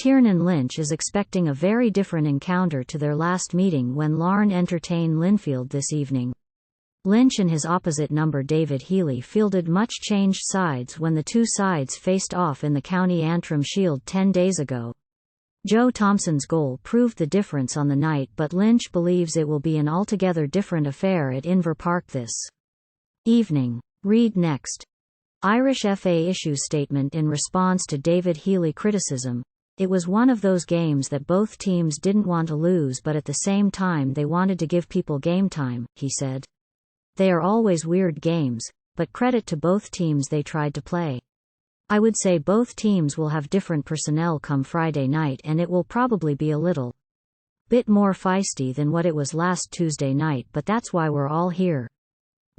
Tiernan Lynch is expecting a very different encounter to their last meeting when Larne entertain Linfield this evening. Lynch and his opposite number David Healy fielded much changed sides when the two sides faced off in the County Antrim Shield 10 days ago. Thomson's goal proved the difference on the night, but Lynch believes it will be an altogether different affair at Inver Park this evening. Read next. Irish FA issues statement in response to David Healy criticism. It was one of those games that both teams didn't want to lose, but at the same time they wanted to give people game time, he said. They are always weird games, but credit to both teams, they tried to play. I would say both teams will have different personnel come Friday night, and it will probably be a little bit more feisty than what it was last Tuesday night, but that's why we're all here.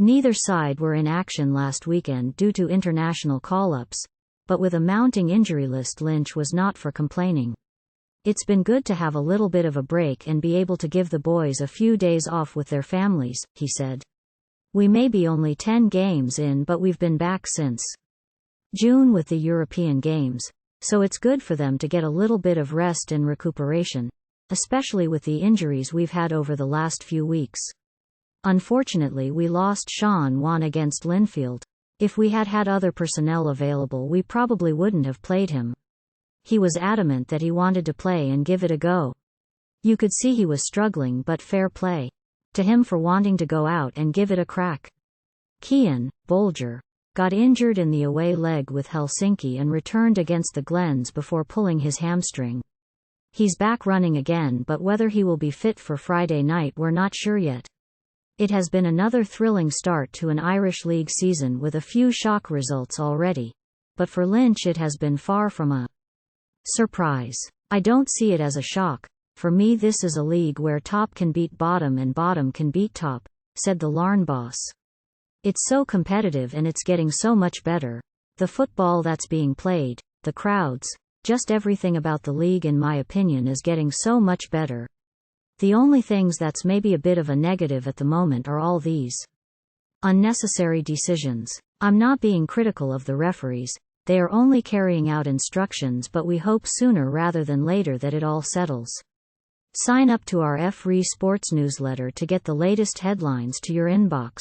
Neither side were in action last weekend due to international call-ups, but with a mounting injury list, Lynch was not for complaining. It's been good to have a little bit of a break and be able to give the boys a few days off with their families, he said. We may be only 10 games in, but we've been back since June with the European Games, so it's good for them to get a little bit of rest and recuperation, especially with the injuries we've had over the last few weeks. Unfortunately, we lost Sean Wan against Linfield. If we had had other personnel available, we probably wouldn't have played him. He was adamant that he wanted to play and give it a go. You could see he was struggling, but fair play to him for wanting to go out and give it a crack. Cian Bolger got injured in the away leg with Helsinki and returned against the Glens before pulling his hamstring. He's back running again, but whether he will be fit for Friday night we're not sure yet. It has been another thrilling start to an Irish League season with a few shock results already, but for Lynch it has been far from a surprise. I don't see it as a shock. For me, this is a league where top can beat bottom and bottom can beat top, said the Larne boss. It's so competitive and it's getting so much better. The football that's being played, the crowds, just everything about the league in my opinion is getting so much better. The only things that's maybe a bit of a negative at the moment are all these unnecessary decisions. I'm not being critical of the referees, they are only carrying out instructions, but we hope sooner rather than later that it all settles. Sign up to our Free Sports newsletter to get the latest headlines to your inbox.